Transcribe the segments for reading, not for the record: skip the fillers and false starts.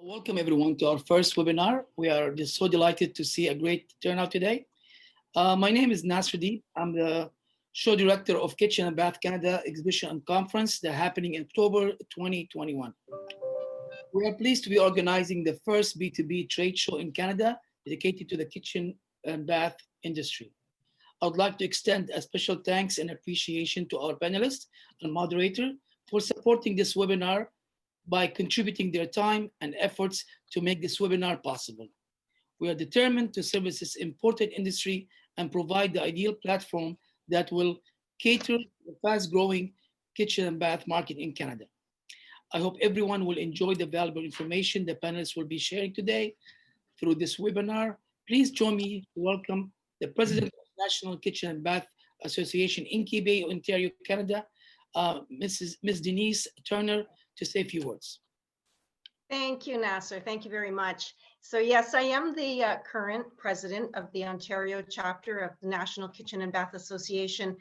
Welcome everyone to our first webinar. We are just so delighted to see a great turnout today. My name is Nasruddin. I'm the show director of Kitchen and Bath Canada Exhibition and Conference that happening in October 2021. We are pleased to be organizing the first B2B trade show in Canada dedicated to the kitchen and bath industry. I would like to extend a special thanks and appreciation to our panelists and moderator for supporting this webinar by contributing their time and efforts to make this webinar possible. We are determined to service this important industry and provide the ideal platform that will cater to the fast-growing kitchen and bath market in Canada. I hope everyone will enjoy the valuable information the panelists will be sharing today through this webinar. Please join me to welcome the President of National Kitchen and Bath Association in Quebec, Ontario, Canada, Ms. Denise Turner, to say a few words. Thank you, Nasser. Thank you very much. So yes, I am the current president of the Ontario chapter of the National Kitchen and Bath Association.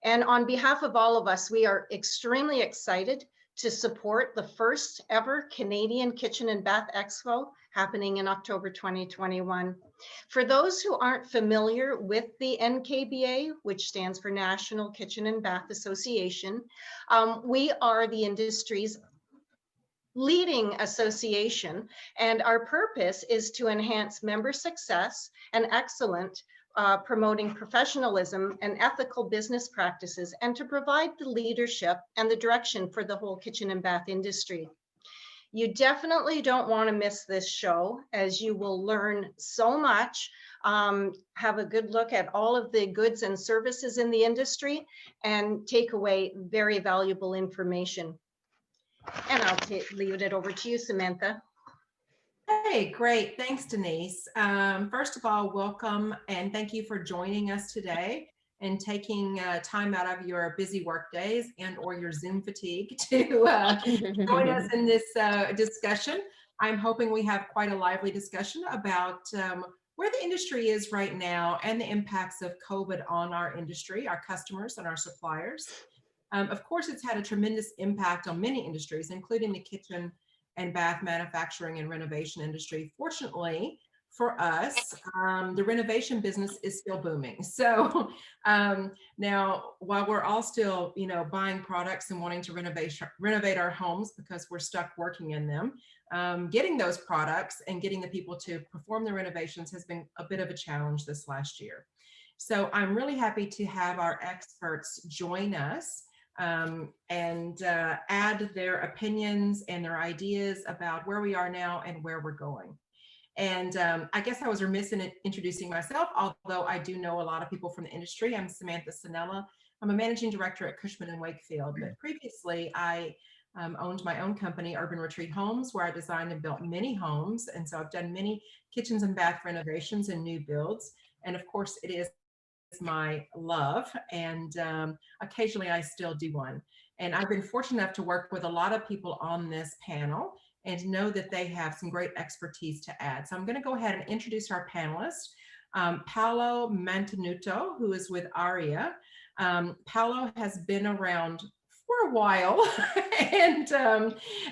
And on behalf of all of us, we are extremely excited to support the first ever Canadian Kitchen and Bath Expo happening in October 2021. For those who aren't familiar with the NKBA, which stands for National Kitchen and Bath Association, we are the industry's leading association, and our purpose is to enhance member success and excellence, promoting professionalism and ethical business practices, and to provide the leadership and the direction for the whole kitchen and bath industry. You definitely don't want to miss this show, as you will learn so much, have a good look at all of the goods and services in the industry, and take away very valuable information. And I'll leave it over to you, Samantha. Hey, great. Thanks, Denise. First of all, welcome and thank you for joining us today and taking time out of your busy work days and or your Zoom fatigue to join us in this discussion. I'm hoping we have quite a lively discussion about where the industry is right now and the impacts of COVID on our industry, our customers, and our suppliers. Of course, it's had a tremendous impact on many industries, including the kitchen and bath manufacturing and renovation industry. Fortunately for us, the renovation business is still booming. So now, while we're all still, buying products and wanting to renovate our homes because we're stuck working in them, getting those products and getting the people to perform the renovations has been a bit of a challenge this last year. So I'm really happy to have our experts join us and add their opinions and their ideas about where we are now and where we're going. And I guess I was remiss in introducing myself, although I do know a lot of people from the industry. I'm Samantha Sannella. I'm a managing director at Cushman & Wakefield, but previously I owned my own company, Urban Retreat Homes, where I designed and built many homes. And so I've done many kitchens and bath renovations and new builds. And of course, it is my love, and occasionally I still do one. And I've been fortunate enough to work with a lot of people on this panel and know that they have some great expertise to add. So I'm going to go ahead and introduce our panelists. Paolo Mantenuto, who is with ARIA. Paolo has been around for a while, and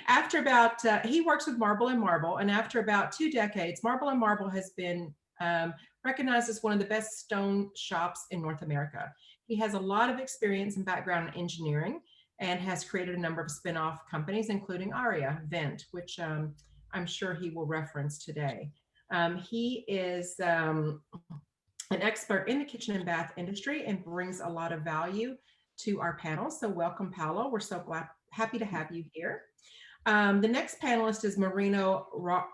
after about, he works with Marble & Marble, and after about 2 decades, Marble & Marble has been recognized as one of the best stone shops in North America. He has a lot of experience and background in engineering and has created a number of spin-off companies, including ARIA Vent, which I'm sure he will reference today. He is an expert in the kitchen and bath industry and brings a lot of value to our panel. So welcome, Paolo. We're so happy to have you here. The next panelist is Moreno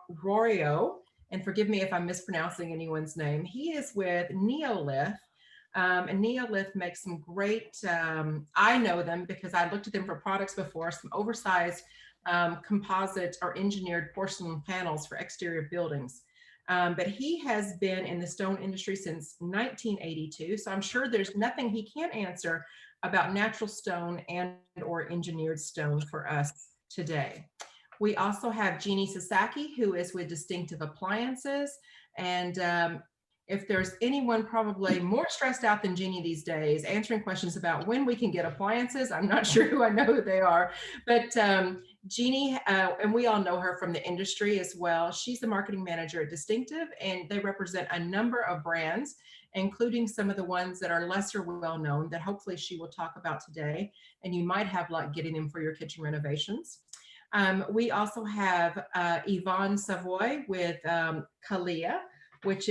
Ruraro. And forgive me if I'm mispronouncing anyone's name. He is with Neolith, and Neolith makes some great, I know them because I looked at them for products before, some oversized composite or engineered porcelain panels for exterior buildings. But he has been in the stone industry since 1982, so I'm sure there's nothing he can't answer about natural stone and or engineered stone for us today. We also have Jeannie Sasaki, who is with Distinctive Appliances, and if there's anyone probably more stressed out than Jeannie these days, answering questions about when we can get appliances, I'm not sure who I know who they are, but Jeannie, and we all know her from the industry as well. She's the marketing manager at Distinctive, and they represent a number of brands, including some of the ones that are lesser well known that hopefully she will talk about today, and you might have luck getting them for your kitchen renovations. We also have Yvan Savoie with Kalia, which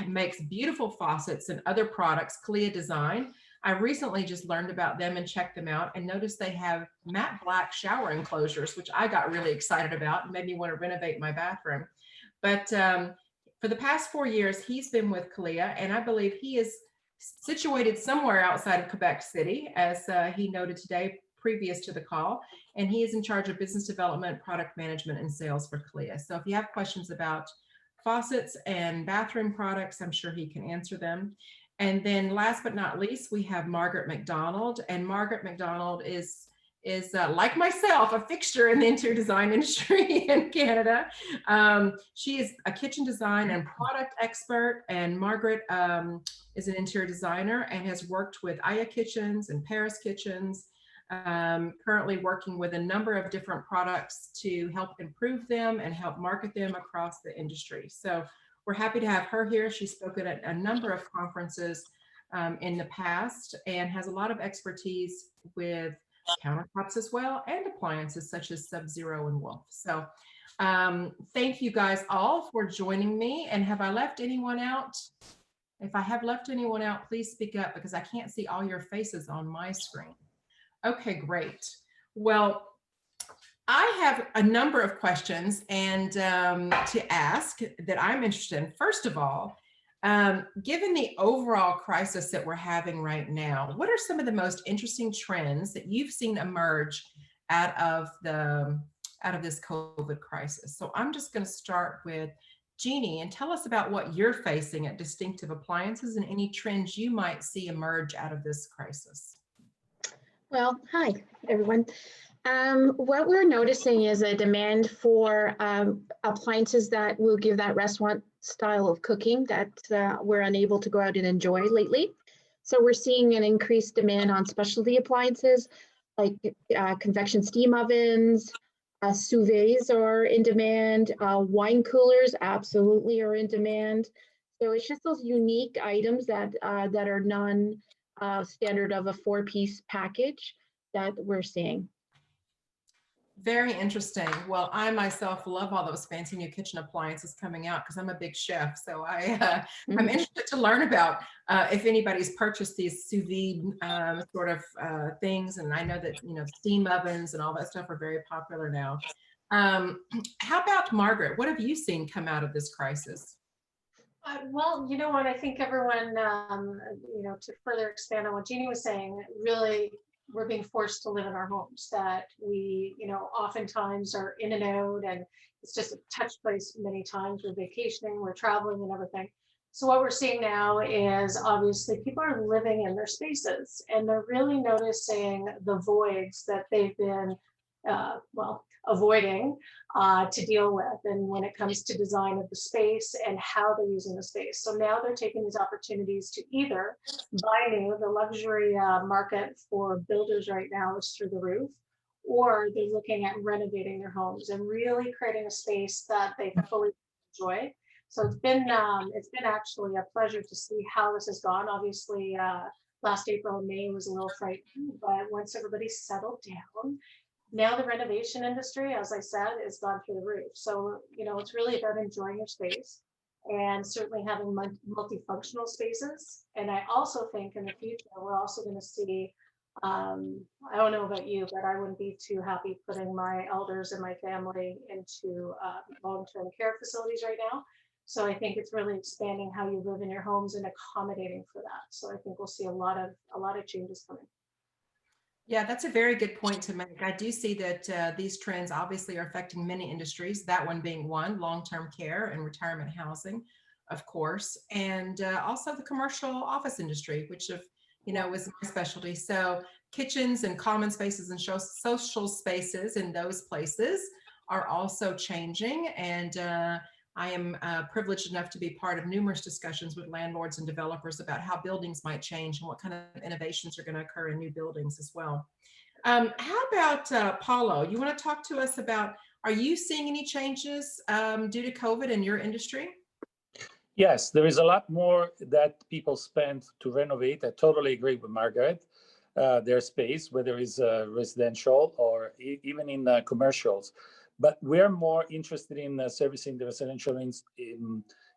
makes beautiful faucets and other products, Kalia Design. I recently just learned about them and checked them out and noticed they have matte black shower enclosures, which I got really excited about and made me want to renovate my bathroom. But for the past 4 years, he's been with Kalia, and I believe he is situated somewhere outside of Quebec City, as he noted today previous to the call, and he is in charge of business development, product management, and sales for Kalia. So if you have questions about faucets and bathroom products, I'm sure he can answer them. And then last but not least, we have Margaret MacDonald, and Margaret MacDonald is like myself, a fixture in the interior design industry in Canada. She is a kitchen design and product expert, and Margaret is an interior designer and has worked with Aya Kitchens and Paris Kitchens, currently working with a number of different products to help improve them and help market them across the industry. So we're happy to have her here. She's spoken at a number of conferences in the past and has a lot of expertise with countertops as well and appliances such as Sub-Zero and Wolf. So thank you guys all for joining me. And have I left anyone out? If I have left anyone out, please speak up because I can't see all your faces on my screen. Okay, great. Well, I have a number of questions and to ask that I'm interested in. First of all, given the overall crisis that we're having right now, what are some of the most interesting trends that you've seen emerge out of this COVID crisis? So I'm just going to start with Jeannie and tell us about what you're facing at Distinctive Appliances and any trends you might see emerge out of this crisis. Well, hi, everyone. What we're noticing is a demand for appliances that will give that restaurant style of cooking that we're unable to go out and enjoy lately. So we're seeing an increased demand on specialty appliances like convection steam ovens, sous vides are in demand, wine coolers absolutely are in demand. So it's just those unique items that are non-standard of a 4-piece package that we're seeing. Very interesting. Well, I myself love all those fancy new kitchen appliances coming out because I'm a big chef. So I'm interested to learn about if anybody's purchased these sous vide sort of things. And I know that, steam ovens and all that stuff are very popular now. How about Margaret? What have you seen come out of this crisis? Well, you know what, I think everyone, to further expand on what Jeannie was saying, really, we're being forced to live in our homes, that we, oftentimes are in and out, and it's just a touch place many times. We're vacationing, we're traveling and everything. So what we're seeing now is obviously people are living in their spaces and they're really noticing the voids that they've been, avoiding to deal with. And when it comes to design of the space and how they're using the space. So now they're taking these opportunities to either buy new, the luxury market for builders right now is through the roof, or they're looking at renovating their homes and really creating a space that they fully enjoy. So it's been actually a pleasure to see how this has gone. Obviously, last April and May was a little frightening, but once everybody settled down, now the renovation industry, as I said, is gone through the roof. So, it's really about enjoying your space and certainly having multifunctional spaces. And I also think in the future, we're also going to see, I don't know about you, but I wouldn't be too happy putting my elders and my family into long-term care facilities right now. So I think it's really expanding how you live in your homes and accommodating for that. So I think we'll see a lot of changes coming. Yeah, that's a very good point to make. I do see that these trends obviously are affecting many industries, that one being one, long-term care and retirement housing, of course, and also the commercial office industry, which was my specialty. So kitchens and common spaces and social spaces in those places are also changing. And I am privileged enough to be part of numerous discussions with landlords and developers about how buildings might change and what kind of innovations are going to occur in new buildings as well. How about Paolo? You want to talk to us about, are you seeing any changes due to COVID in your industry? Yes, there is a lot more that people spend to renovate. I totally agree with Margaret. Their space, whether it's residential or even in commercials. But we're more interested in servicing the residential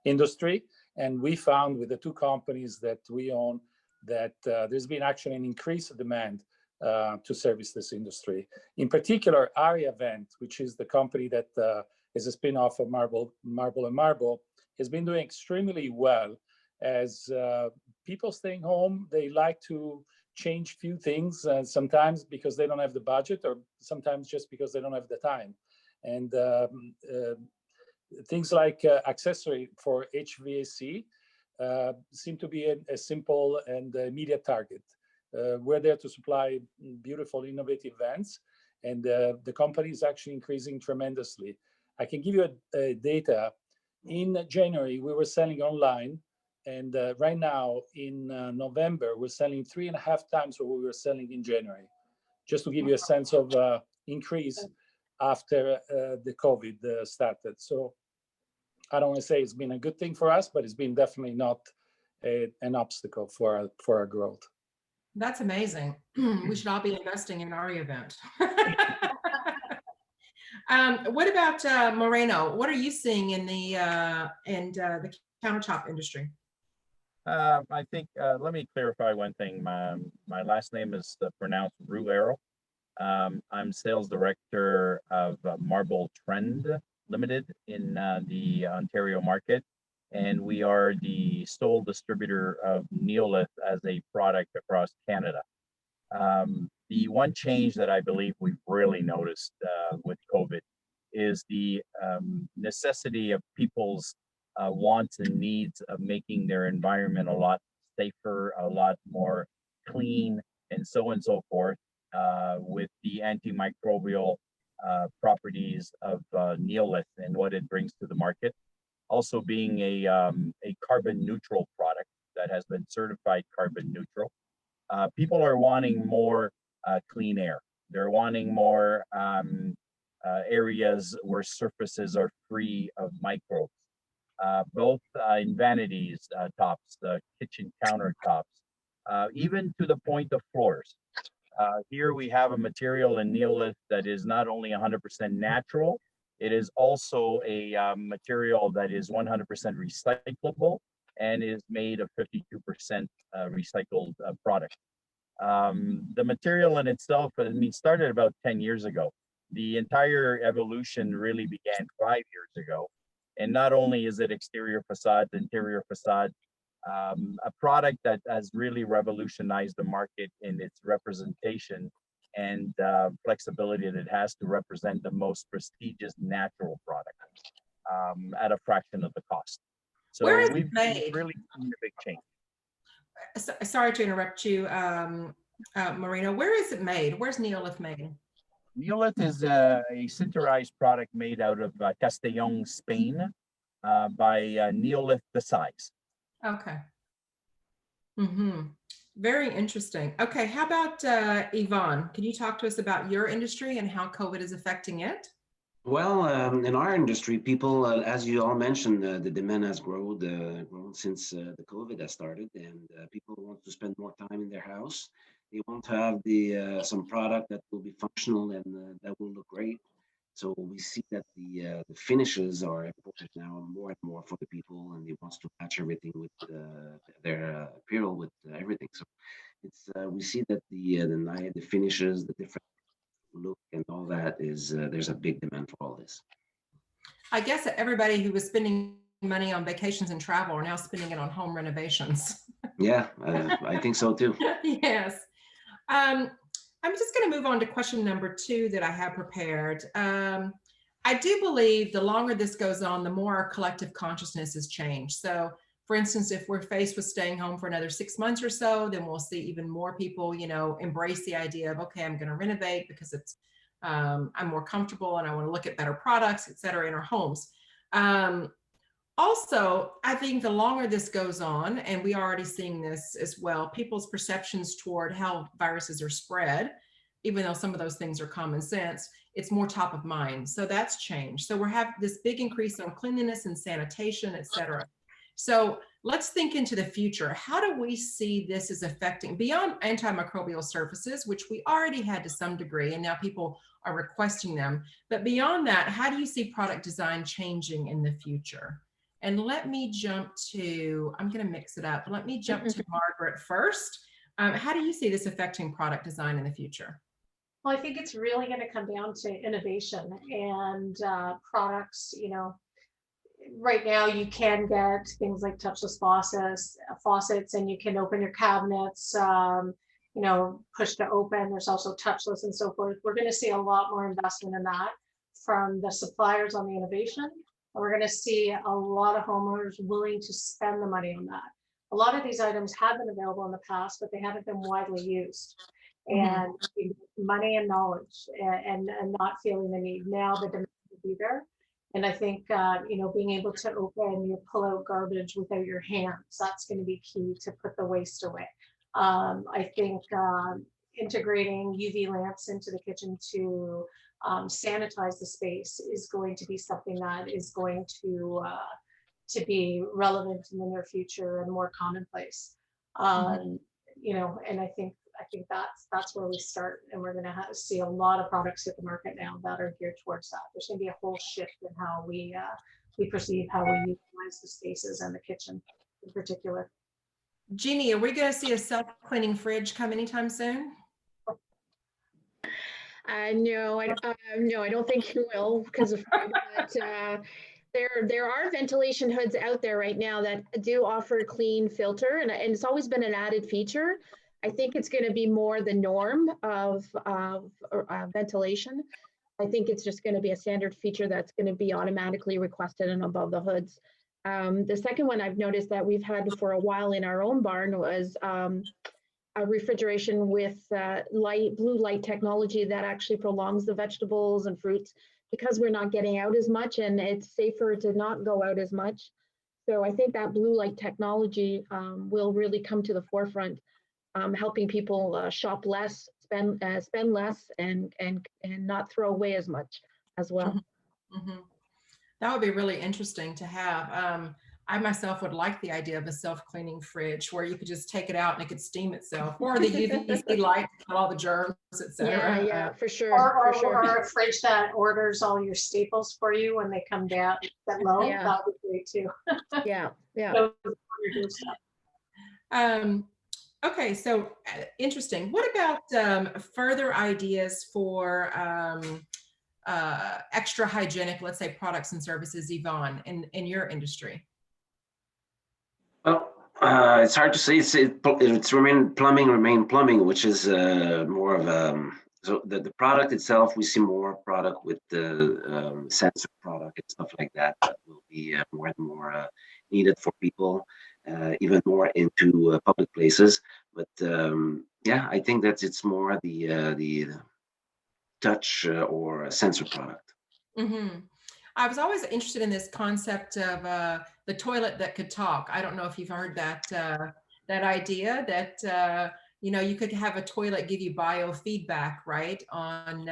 industry. And we found with the two companies that we own that there's been actually an increase of demand to service this industry. In particular, Yvan, which is the company that is a spin-off of Marble and Marble, has been doing extremely well. As people staying home, they like to change few things, sometimes because they don't have the budget, or sometimes just because they don't have the time. And things like accessory for HVAC seem to be a simple and immediate target. We're there to supply beautiful, innovative vents, and the company is actually increasing tremendously. I can give you a data. In January, we were selling online, and right now in November, we're selling 3.5 times what we were selling in January, just to give you a sense of increase after the COVID started. So I don't want to say it's been a good thing for us, but it's been definitely not an obstacle for our growth. That's amazing. We should all be investing in our event. What about Moreno? What are you seeing in the countertop industry? I think, let me clarify one thing. My last name is pronounced Ruraro. I'm sales director of Marble Trend Limited in the Ontario market. And we are the sole distributor of Neolith as a product across Canada. The one change that I believe we've really noticed with COVID is the necessity of people's wants and needs of making their environment a lot safer, a lot more clean, and so forth, with the antimicrobial properties of Neolith and what it brings to the market. Also being a carbon neutral product that has been certified carbon neutral. People are wanting more clean air. They're wanting more areas where surfaces are free of microbes, both in vanities, tops, kitchen countertops, even to the point of floors. Here we have a material in Neolith that is not only 100% natural, it is also a material that is 100% recyclable and is made of 52% recycled product. The material in itself, I mean, started about 10 years ago. The entire evolution really began 5 years ago. And not only is it exterior facade, interior facade, a product that has really revolutionized the market in its representation and flexibility that it has to represent the most prestigious natural product at a fraction of the cost. So we've really seen a big change. Sorry to interrupt you, Moreno. Where is it made? Where's Neolith made? Neolith is a sinterized product made out of Castellón, Spain, by Neolith the Size. Okay. Very interesting. Okay, how about Yvan? Can you talk to us about your industry and how COVID is affecting it? Well, in our industry, people, as you all mentioned, the demand has grown since the COVID has started, and people want to spend more time in their house. They want to have some product that will be functional and that will look great. So we see that the finishes are important now more and more for the people, and they want to match everything with their apparel with everything. So it's we see that the finishes, the different look and all that is there's a big demand for all this. I guess that everybody who was spending money on vacations and travel are now spending it on home renovations. Yeah, I think so too. Yes. I'm just going to move on to question number 2 that I have prepared. I do believe the longer this goes on, the more our collective consciousness has changed. So for instance, if we're faced with staying home for another 6 months or so, then we'll see even more people, you know, embrace the idea of, okay, I'm going to renovate because it's, I'm more comfortable and I want to look at better products, et cetera, in our homes. Also, I think the longer this goes on, and we are already seeing this as well, people's perceptions toward how viruses are spread, even though some of those things are common sense, it's more top of mind. So that's changed. So we're having this big increase on cleanliness and sanitation, et cetera. So let's think into the future. How do we see this as affecting beyond antimicrobial surfaces, which we already had to some degree, and now people are requesting them. But beyond that, how do you see product design changing in the future? And let me jump to, I'm going to mix it up. Let me jump to Margaret first. How do you see this affecting product design in the future? Well, I think it's really going to come down to innovation and products. You know, right now you can get things like touchless faucets, and you can open your cabinets, you know, push to open. There's also touchless and so forth. We're going to see a lot more investment in that from the suppliers on the innovation. We're going to see a lot of homeowners willing to spend the money on that. A lot of these items have been available in the past, but they haven't been widely used. And money and knowledge and not feeling the need. Now the demand will be there. And I think, you know, being able to open your pull out garbage without your hands, that's going to be key to put the waste away. I think integrating UV lamps into the kitchen to sanitize the space is going to be something that is going to be relevant in the near future and more commonplace. You know, and I think that's where we start, and we're going to see a lot of products hit the market now that are geared towards that. There's going to be a whole shift in how we perceive how we utilize the spaces and the kitchen in particular. Jeannie, are we going to see a self-cleaning fridge come anytime soon? No, I don't think you will, because of there are ventilation hoods out there right now that do offer a clean filter, and it's always been an added feature. I think it's going to be more the norm of ventilation. I think it's just going to be a standard feature that's going to be automatically requested and above the hoods. The second one I've noticed that we've had for a while in our own barn was a refrigeration with blue light technology that actually prolongs the vegetables and fruits, because we're not getting out as much and it's safer to not go out as much. So I think that blue light technology will really come to the forefront, helping people shop less, spend less, and not throw away as much as well. That would be really interesting to have. I myself would like the idea of a self-cleaning fridge where you could just take it out and it could steam itself, or the UVC light to kill all the germs, etc. Yeah, for sure. Or a fridge that orders all your staples for you when they come down that low. Yeah. That would be great too. Yeah. Okay, so interesting. What about further ideas for extra hygienic, let's say, products and services, Yvan, in your industry? Well, it's hard to say. It's remain plumbing, which is more of so the product itself. We see more product with the sensor product and stuff like that will be more and more needed for people, even more into public places. But yeah, I think that it's more the touch or sensor product. I was always interested in this concept of the toilet that could talk. I don't know if you've heard that idea that you know, you could have a toilet give you biofeedback, right, on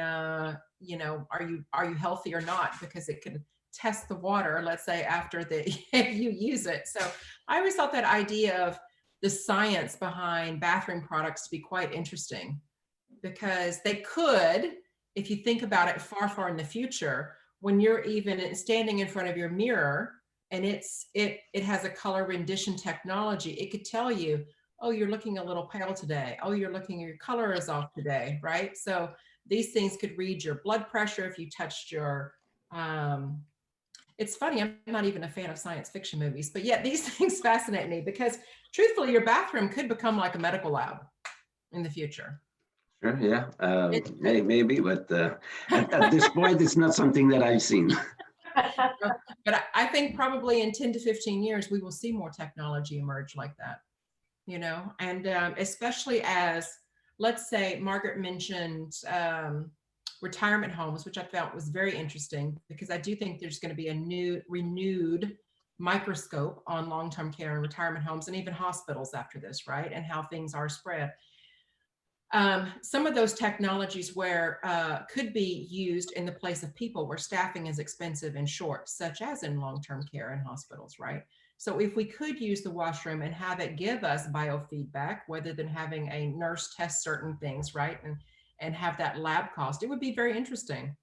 you know, are you healthy or not, because it can test the water, let's say, after you use it. So I always thought that idea of the science behind bathroom products to be quite interesting, because they could, if you think about it far in the future, when you're even standing in front of your mirror and it has a color rendition technology, it could tell you, oh, you're looking a little pale today. Oh, your color is off today, right? So these things could read your blood pressure if you touched your, it's funny, I'm not even a fan of science fiction movies, but yet these things fascinate me, because truthfully, your bathroom could become like a medical lab in the future. Sure, yeah, maybe, but at this point, it's not something that I've seen. But I think probably in 10 to 15 years, we will see more technology emerge like that, you know, and especially as, let's say, Margaret mentioned retirement homes, which I felt was very interesting, because I do think there's going to be a renewed microscope on long-term care and retirement homes and even hospitals after this, right? And how things are spread. Some of those technologies where could be used in the place of people where staffing is expensive and short, such as in long-term care and hospitals, right? So if we could use the washroom and have it give us biofeedback, rather than having a nurse test certain things, right? And have that lab cost, it would be very interesting.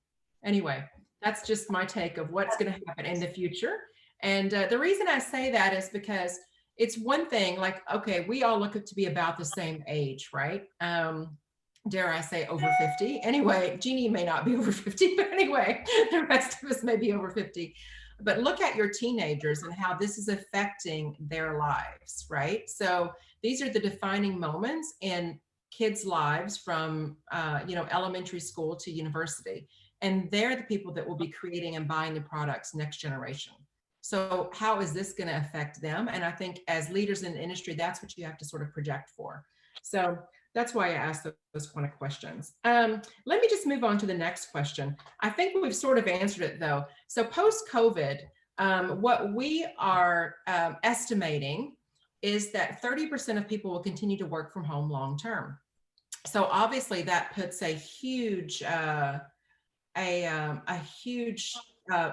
Anyway, that's just my take of what's going to happen in the future. And the reason I say that is because it's one thing, like, okay, we all look up to be about the same age, right? Dare I say over 50? Anyway, Jeannie may not be over 50, but anyway, the rest of us may be over 50. But look at your teenagers and how this is affecting their lives, right? So these are the defining moments in kids' lives from, elementary school to university. And they're the people that will be creating and buying the products next generation. So how is this going to affect them? And I think as leaders in the industry, that's what you have to sort of project for. So that's why I asked those kind of questions. Let me just move on to the next question. I think we've sort of answered it though. So post-COVID, what we are estimating is that 30% of people will continue to work from home long-term. So obviously that puts a huge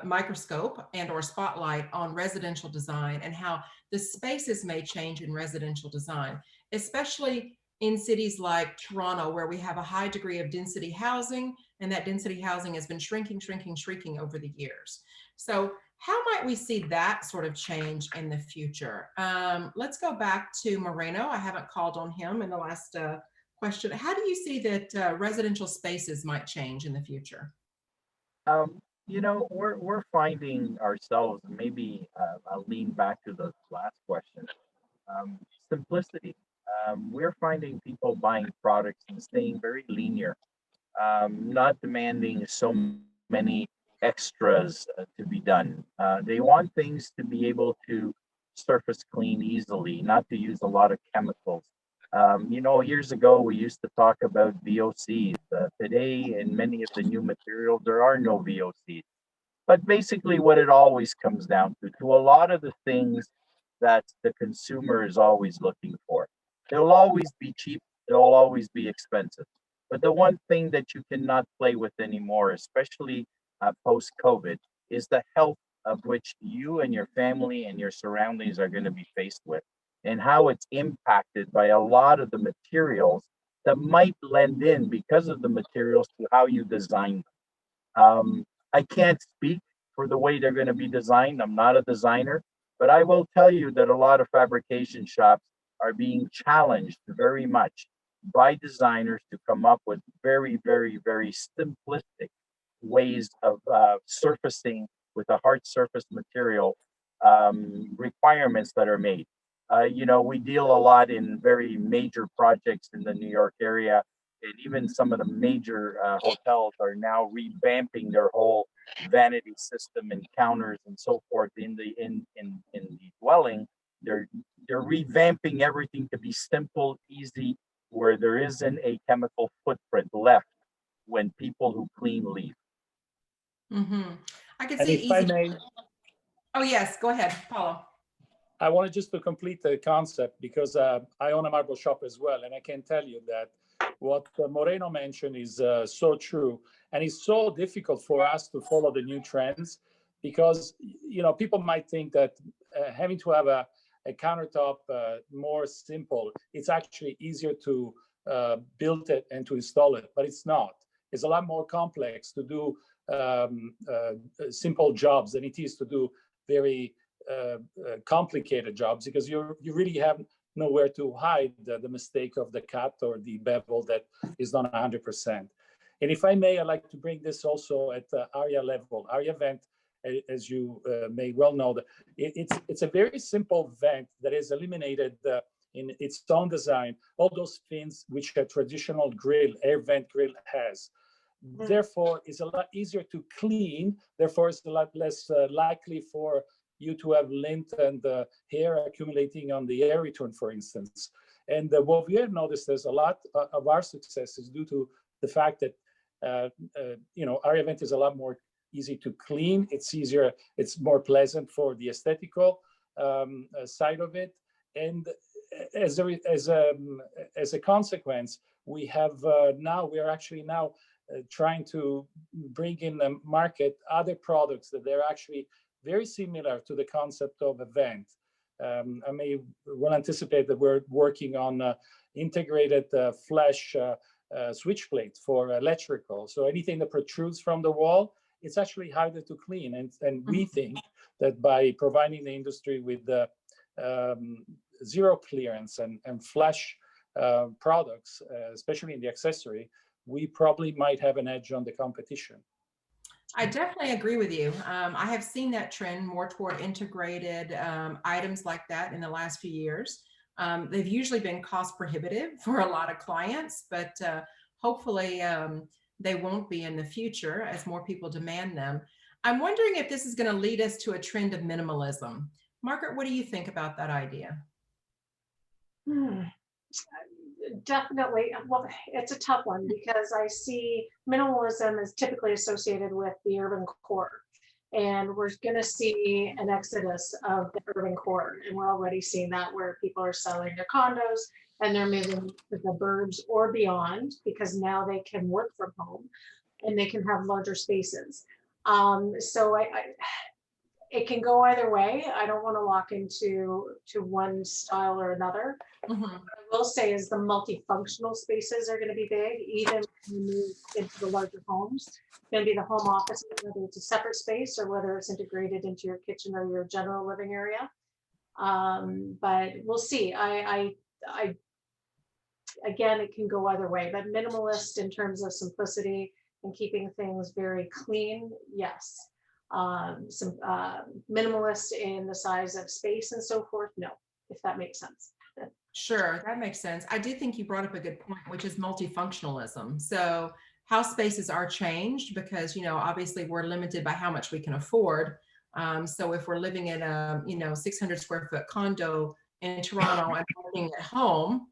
microscope and or spotlight on residential design and how the spaces may change in residential design, especially in cities like Toronto, where we have a high degree of density housing, and that density housing has been shrinking over the years. So how might we see that sort of change in the future? Let's go back to Moreno. I haven't called on him in the last question. How do you see that residential spaces might change in the future? We're finding ourselves, maybe I'll lean back to the last question, simplicity. We're finding people buying products and staying very linear, not demanding so many extras to be done. They want things to be able to surface clean easily, not to use a lot of chemicals. Years ago, we used to talk about VOCs. Today, in many of the new materials, there are no VOCs. But basically, what it always comes down to a lot of the things that the consumer is always looking for. They'll always be cheap, they'll always be expensive. But the one thing that you cannot play with anymore, especially post-COVID, is the health of which you and your family and your surroundings are going to be faced with, and how it's impacted by a lot of the materials that might blend in because of the materials to how you design them. I can't speak for the way they're going to be designed. I'm not a designer, but I will tell you that a lot of fabrication shops are being challenged very much by designers to come up with very, very, very simplistic ways of surfacing with a hard surface material requirements that are made. We deal a lot in very major projects in the New York area, and even some of the major hotels are now revamping their whole vanity system and counters and so forth in the dwelling. They're revamping everything to be simple, easy, where there isn't a chemical footprint left when people who clean leave. Mm-hmm. I could And see if easy. I may, Oh yes, go ahead, Paolo. I wanted just to complete the concept because I own a marble shop as well, and I can tell you that what Moreno mentioned is so true, and it's so difficult for us to follow the new trends because people might think that having to have a countertop more simple, it's actually easier to build it and to install it, but it's not. It's a lot more complex to do simple jobs than it is to do very complicated jobs, because you really have nowhere to hide the mistake of the cut or the bevel that is done 100%. And if I may, I'd like to bring this also at the area level. Area vent, as you may well know, it's a very simple vent that is eliminated in its own design, all those fins which a traditional grill, air vent grill has. Therefore, it's a lot easier to clean. Therefore, it's a lot less likely for you to have lint and hair accumulating on the air return, for instance. And what we have noticed is a lot of our success is due to the fact that, area vent is a lot more easy to clean. It's easier. It's more pleasant for the aesthetical side of it. And as a consequence, we have we are actually now trying to bring in the market other products that they're actually very similar to the concept of event. I will anticipate that we're working on integrated flash switch plate for electrical. So anything that protrudes from the wall, it's actually harder to clean. And we think that by providing the industry with the zero clearance and flash products, especially in the accessory, we probably might have an edge on the competition. I definitely agree with you. I have seen that trend more toward integrated items like that in the last few years. They've usually been cost prohibitive for a lot of clients, but hopefully they won't be in the future as more people demand them. I'm wondering if this is going to lead us to a trend of minimalism. Margaret, what do you think about that idea? Definitely. Well, it's a tough one because I see minimalism is typically associated with the urban core. And we're going to see an exodus of the urban core. And we're already seeing that where people are selling their condos and they're moving to the burbs or beyond because now they can work from home and they can have larger spaces. So it can go either way. I don't want to lock into one style or another. What I will say is the multifunctional spaces are going to be big, even when you move into the larger homes. It's going to be the home office, whether it's a separate space or whether it's integrated into your kitchen or your general living area. But we'll see. Again, it can go either way, but minimalist in terms of simplicity and keeping things very clean, yes. Some minimalist in the size of space and so forth, no, if that makes sense. Sure, that makes sense. I do think you brought up a good point, which is multifunctionalism. So house spaces are changed because, you know, obviously we're limited by how much we can afford. So if we're living in a, 600 square foot condo in Toronto and working at home,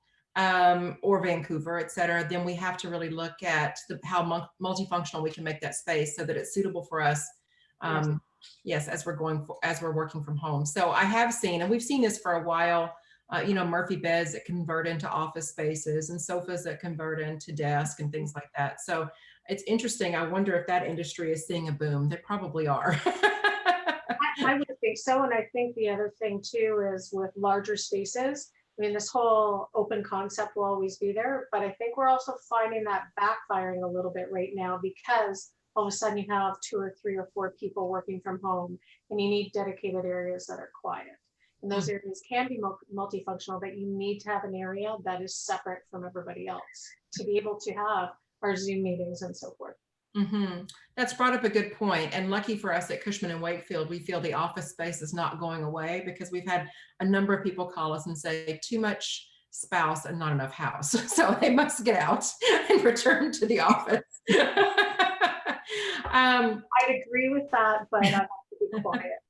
or Vancouver, et cetera, then we have to really look at how multifunctional we can make that space so that it's suitable for us. Yes, as we're working from home. So I have seen, and we've seen this for a while, Murphy beds that convert into office spaces and sofas that convert into desk and things like that. So it's interesting. I wonder if that industry is seeing a boom. They probably are. I would think so. And I think the other thing too is with larger spaces, I mean, this whole open concept will always be there, but I think we're also finding that backfiring a little bit right now because all of a sudden you have 2 or 3 or 4 people working from home and you need dedicated areas that are quiet. And those areas can be multifunctional, but you need to have an area that is separate from everybody else to be able to have our Zoom meetings and so forth. That's brought up a good point. And lucky for us at Cushman & Wakefield, we feel the office space is not going away because we've had a number of people call us and say too much spouse and not enough house. So they must get out and return to the office. I'd agree with that, but I have to be quiet.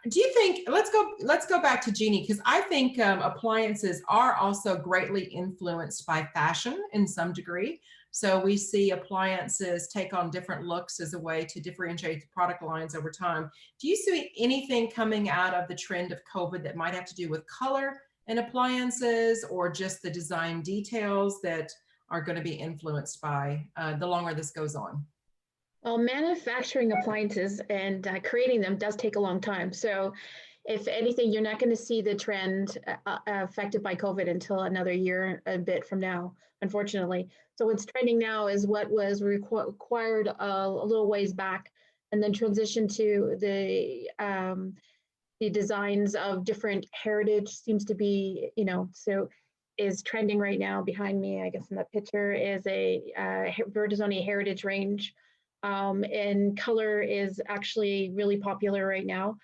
Do you think, let's go back to Jeannie, because I think appliances are also greatly influenced by fashion in some degree. So we see appliances take on different looks as a way to differentiate the product lines over time. Do you see anything coming out of the trend of COVID that might have to do with color in appliances or just the design details that are going to be influenced by the longer this goes on? Well, manufacturing appliances and creating them does take a long time. So if anything, you're not going to see the trend affected by COVID until another year, a bit from now, unfortunately. So what's trending now is what was required a little ways back and then transitioned to the designs of different heritage seems to be, so is trending right now behind me, I guess in that picture, is a Verdizoni heritage range. And color is actually really popular right now.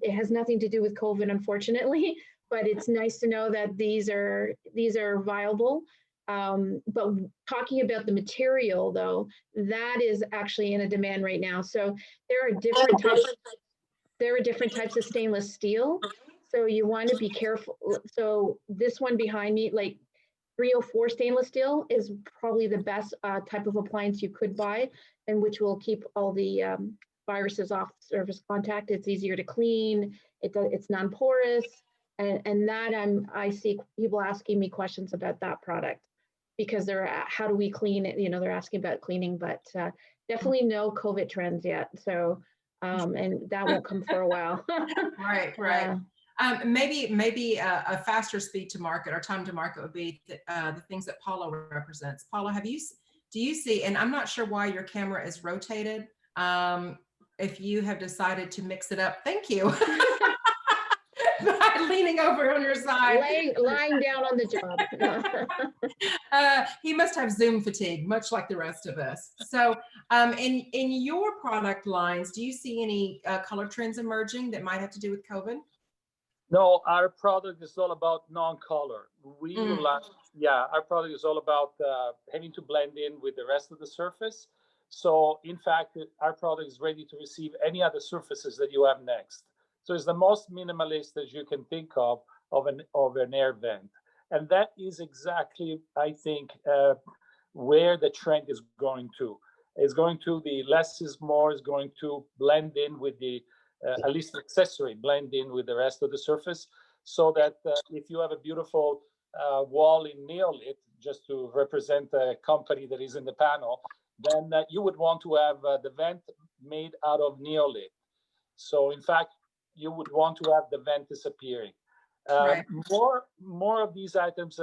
It has nothing to do with COVID, unfortunately, but it's nice to know that these are viable. But talking about the material, though, that is actually in a demand right now. So there are different types of stainless steel. So you want to be careful. So this one behind me, like 304 stainless steel is probably the best type of appliance you could buy, and which will keep all the viruses off surface contact. It's easier to clean. It's non-porous, and that I see people asking me questions about that product because how do we clean it? You know, they're asking about cleaning, but definitely no COVID trends yet. So, and that won't come for a while. Right. Maybe a faster speed to market or time to market would be the things that Paolo represents. Paolo, do you see, and I'm not sure why your camera is rotated, if you have decided to mix it up, thank you. By leaning over on your side. Lying down on the job. He must have Zoom fatigue, much like the rest of us. So in your product lines, do you see any color trends emerging that might have to do with COVID? No, our product is all about non-color. Our product is all about having to blend in with the rest of the surface. So in fact, our product is ready to receive any other surfaces that you have next. So it's the most minimalist that you can think of an air vent. And that is exactly, I think, where the trend is going to. It's going to the less is more, is going to blend in with the, at least accessory, blend in with the rest of the surface. So that if you have a beautiful wall in Neolit, just to represent a company that is in the panel, then you would want to have the vent made out of Neolit. So in fact, you would want to have the vent disappearing. Right. More of these items,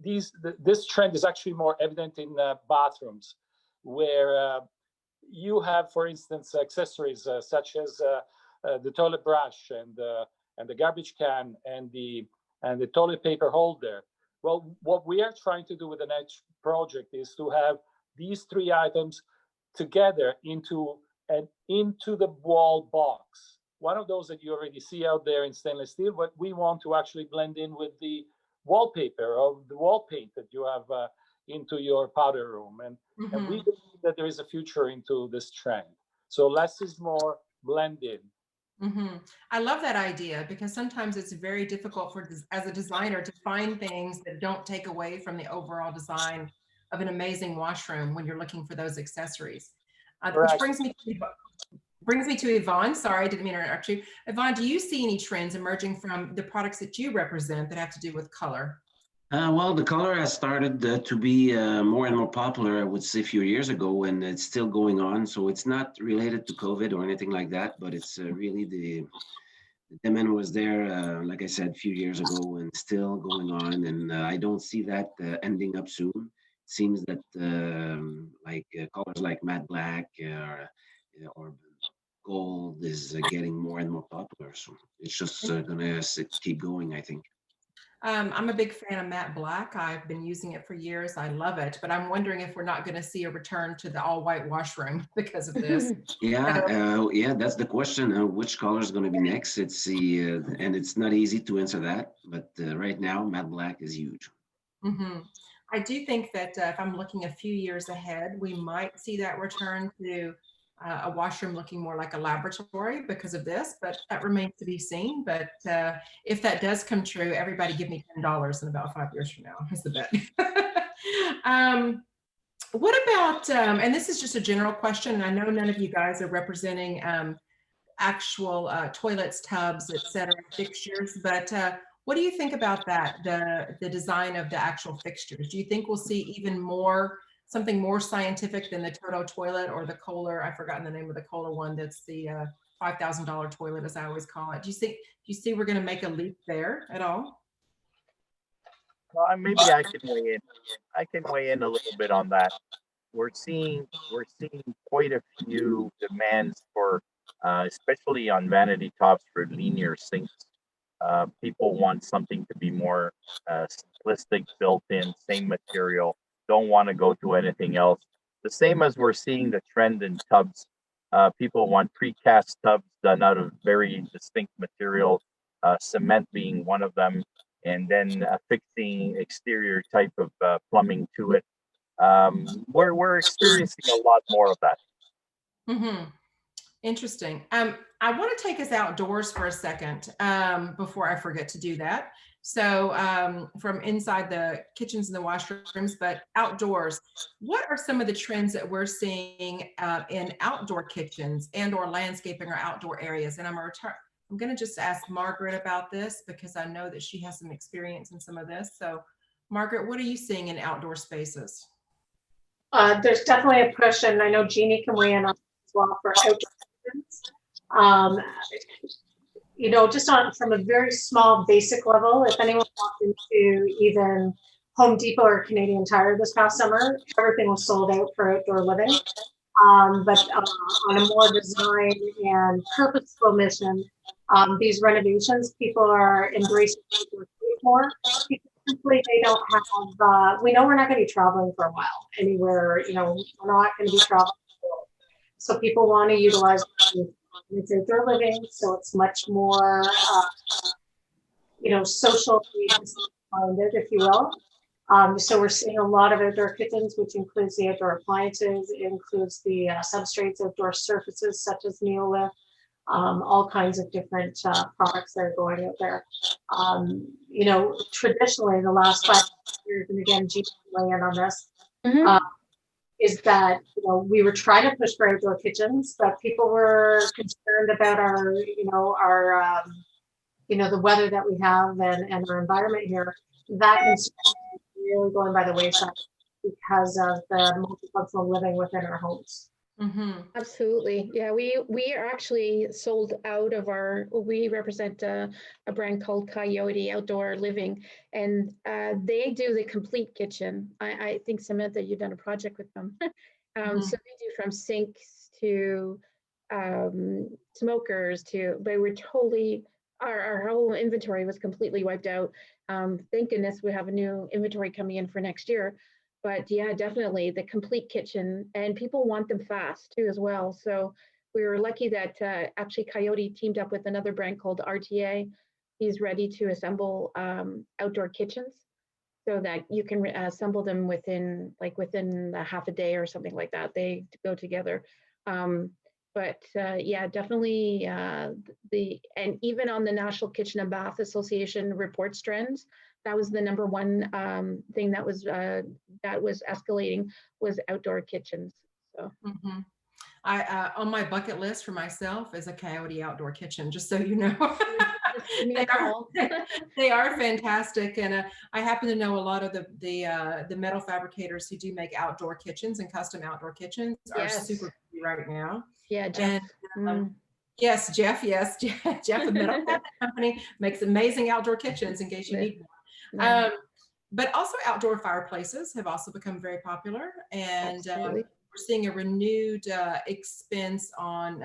this trend is actually more evident in bathrooms, where you have, for instance, accessories such as the toilet brush and the garbage can and the toilet paper holder. Well, what we are trying to do with the next project is to have these three items together into the wall box. One of those that you already see out there in stainless steel, but we want to actually blend in with the wallpaper or the wall paint that you have into your powder room. And we believe that there is a future into this trend. So less is more, blend in. I love that idea because sometimes it's very difficult as a designer to find things that don't take away from the overall design of an amazing washroom when you're looking for those accessories. Which brings me to Yvan. Sorry, I didn't mean to interrupt you. Yvan, do you see any trends emerging from the products that you represent that have to do with color? Well, the color has started to be more and more popular, I would say, a few years ago, and it's still going on. So it's not related to COVID or anything like that, but it's really the demand was there, like I said, a few years ago, and still going on. And I don't see that ending up soon. It seems that colors like matte black or gold is getting more and more popular. So it's just gonna keep going, I think. I'm a big fan of matte black. I've been using it for years. I love it, but I'm wondering if we're not going to see a return to the all-white washroom because of this. Yeah, that's the question. Which color is going to be next? It's and it's not easy to answer that, but right now, matte black is huge. I do think that if I'm looking a few years ahead, we might see that return to a washroom looking more like a laboratory because of this, but that remains to be seen. But if that does come true, everybody give me $10 in about 5 years from now is the bet. What about, and this is just a general question, and I know none of you guys are representing actual toilets, tubs, etc., fixtures, but what do you think about that, the design of the actual fixtures? Do you think we'll see even more, something more scientific than the Toto toilet or the Kohler? I've forgotten the name of the Kohler one. That's the $5,000 toilet, as I always call it. Do you see we're going to make a leap there at all? Well, maybe I can weigh in. I can weigh in a little bit on that. We're seeing quite a few demands for, especially on vanity tops, for linear sinks. People want something to be more simplistic, built in, same material. Don't want to go to anything else. The same as we're seeing the trend in tubs. People want precast tubs done out of very distinct material, cement being one of them, and then affixing exterior type of plumbing to it. We're experiencing a lot more of that. Interesting. I want to take us outdoors for a second before I forget to do that. So from inside the kitchens and the washrooms, but outdoors, what are some of the trends that we're seeing in outdoor kitchens and or landscaping or outdoor areas? And I'm going to just ask Margaret about this because I know that she has some experience in some of this. So Margaret, what are you seeing in outdoor spaces? There's definitely a push, and I know Jeannie can weigh in on as well for outdoor kitchens. You know, just from a very small basic level, if anyone walked into even Home Depot or Canadian Tire this past summer, everything was sold out for outdoor living. But on a more design and purposeful mission, these renovations, people are embracing outdoor space more. Simply, they don't have, we know we're not going to be traveling for a while anywhere, you know, we're not going to be traveling. So people want to utilize it's outdoor living, so it's much more, you know, socially minded, if you will. So we're seeing a lot of outdoor kitchens, which includes the outdoor appliances, it includes the substrates, outdoor surfaces such as Neolith, all kinds of different products that are going out there. You know, traditionally, the last 5 years, and again, Jeannie can weigh in on this, is that, you know, we were trying to push for outdoor kitchens, but people were concerned about our, you know, you know, the weather that we have and our environment here. That is really going by the wayside because of the multifunctional living within our homes. Absolutely. Yeah, we are actually sold out of we represent a brand called Coyote Outdoor Living, and they do the complete kitchen. I think, Samantha, you've done a project with them. So they do from sinks to smokers but we're totally, our whole inventory was completely wiped out. Thank goodness we have a new inventory coming in for next year. But yeah, definitely the complete kitchen, and people want them fast too as well. So we were lucky that actually Coyote teamed up with another brand called RTA. He's ready to assemble outdoor kitchens so that you can assemble them within a half a day or something like that. They go together. But yeah, definitely and even on the National Kitchen and Bath Association reports trends, that was the number one thing that was escalating was outdoor kitchens. So I on my bucket list for myself is a Coyote outdoor kitchen, just so you know. They are fantastic, and I happen to know a lot of the metal fabricators who do make outdoor kitchens and custom outdoor kitchens are super busy right now. Yeah, Jeff. And, yes, Jeff. Yes, Jeff, the metal cabinet company makes amazing outdoor kitchens in case you need one. But also outdoor fireplaces have also become very popular, and we're seeing a renewed expense on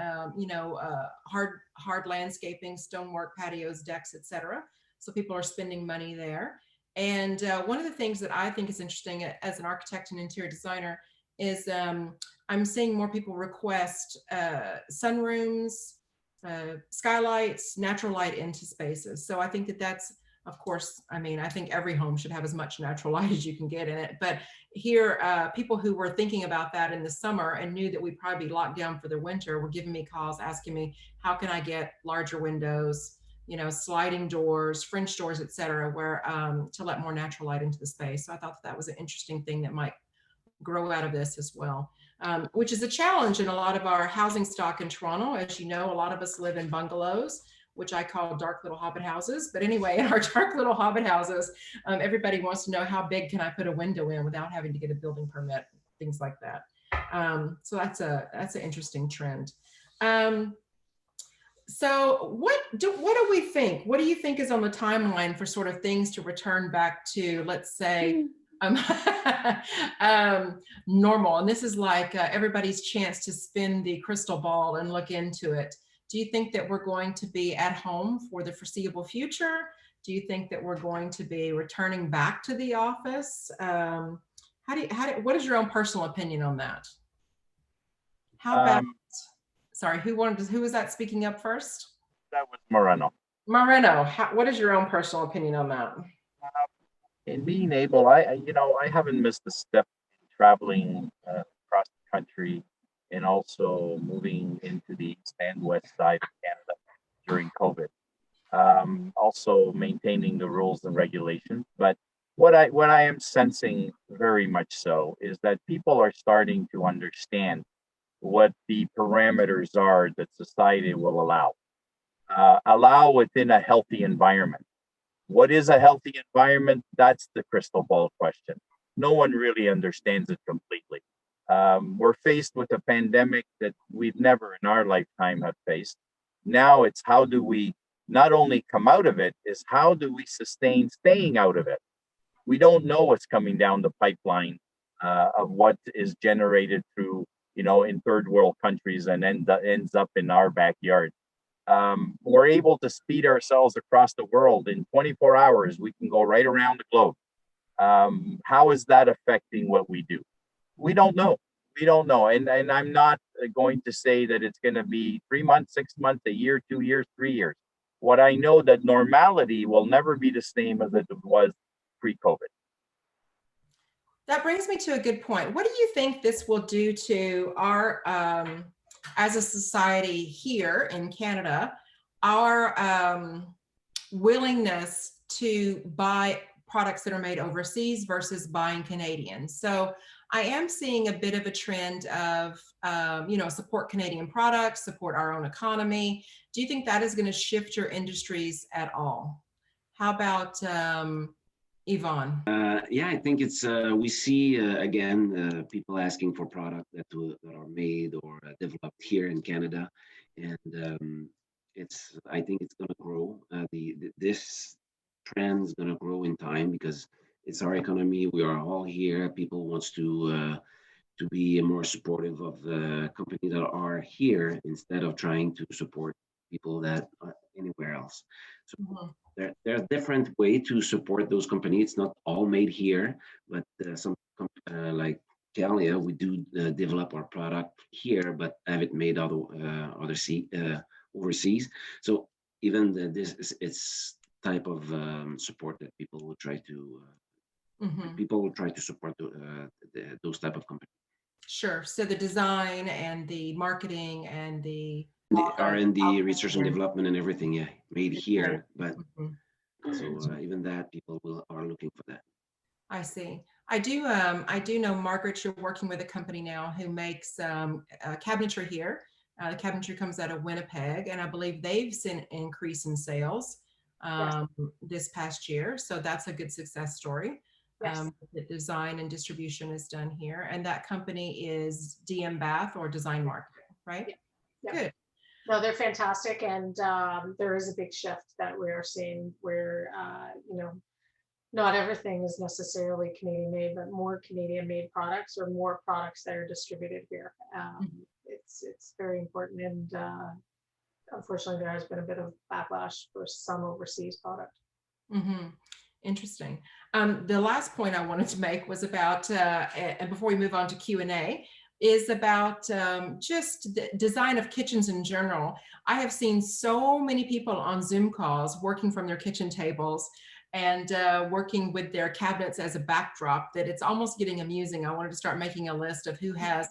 hard landscaping, stonework, patios, decks, etc. So people are spending money there. And one of the things that I think is interesting as an architect and interior designer is I'm seeing more people request sunrooms, skylights, natural light into spaces. So I think that's, of course, I mean, I think every home should have as much natural light as you can get in it. But here, people who were thinking about that in the summer and knew that we'd probably be locked down for the winter were giving me calls asking me, how can I get larger windows, you know, sliding doors, French doors, et cetera, where to let more natural light into the space. So I thought that was an interesting thing that might grow out of this as well, which is a challenge in a lot of our housing stock in Toronto. As you know, a lot of us live in bungalows, which I call dark little hobbit houses. But anyway, in our dark little hobbit houses, everybody wants to know how big can I put a window in without having to get a building permit, things like that. So that's an interesting trend. So what do we think? What do you think is on the timeline for sort of things to return back to, let's say, normal? And this is like everybody's chance to spin the crystal ball and look into it. Do you think that we're going to be at home for the foreseeable future? Do you think that we're going to be returning back to the office? What is your own personal opinion on that? How about, sorry, who was that speaking up first? That was Moreno. Moreno, what is your own personal opinion on that? In being able, I haven't missed a step in traveling across the country and also moving into the east and west side of Canada during COVID. also maintaining the rules and regulations. But what I am sensing very much so is that people are starting to understand what the parameters are that society will allow within a healthy environment. What is a healthy environment? That's the crystal ball question. No one really understands it completely. We're faced with a pandemic that we've never in our lifetime have faced. Now it's how do we not only come out of it, is how do we sustain staying out of it? We don't know what's coming down the pipeline of what is generated through, in third world countries and ends up in our backyard. We're able to speed ourselves across the world. In 24 hours, we can go right around the globe. How is that affecting what we do? We don't know. We don't know. And I'm not going to say that it's going to be 3 months, 6 months, a year, 2 years, 3 years. What I know that normality will never be the same as it was pre-COVID. That brings me to a good point. What do you think this will do to our, as a society here in Canada, our willingness to buy products that are made overseas versus buying Canadian? So I am seeing a bit of a trend of, support Canadian products, support our own economy. Do you think that is going to shift your industries at all? How about Yvan? Yeah, I think it's we see again people asking for products that are made or developed here in Canada, and I think it's going to grow. This trend is going to grow in time because it's our economy. We are all here. People wants to be more supportive of the companies that are here instead of trying to support people that are anywhere else. So there are different ways to support those companies. It's not all made here, but some like Calia, we do develop our product here, but have it made overseas. So even it's type of support that people will try to support those type of companies. Sure. So the design and the marketing and the R&D, research and development and everything, yeah, made here. But so even that, people are looking for that. I see. I do know, Margaret, you're working with a company now who makes cabinetry here. The cabinetry comes out of Winnipeg, and I believe they've seen an increase in sales this past year. So that's a good success story. Yes. The design and distribution is done here, and that company is DM+Bath or Design Market, right? Yeah. Good. No, they're fantastic, and there is a big shift that we are seeing where not everything is necessarily Canadian made, but more Canadian made products or more products that are distributed here. It's very important, and unfortunately, there has been a bit of backlash for some overseas product. Interesting. The last point I wanted to make was about, and before we move on to Q&A, is about just the design of kitchens in general. I have seen so many people on Zoom calls working from their kitchen tables and working with their cabinets as a backdrop that it's almost getting amusing. I wanted to start making a list of who has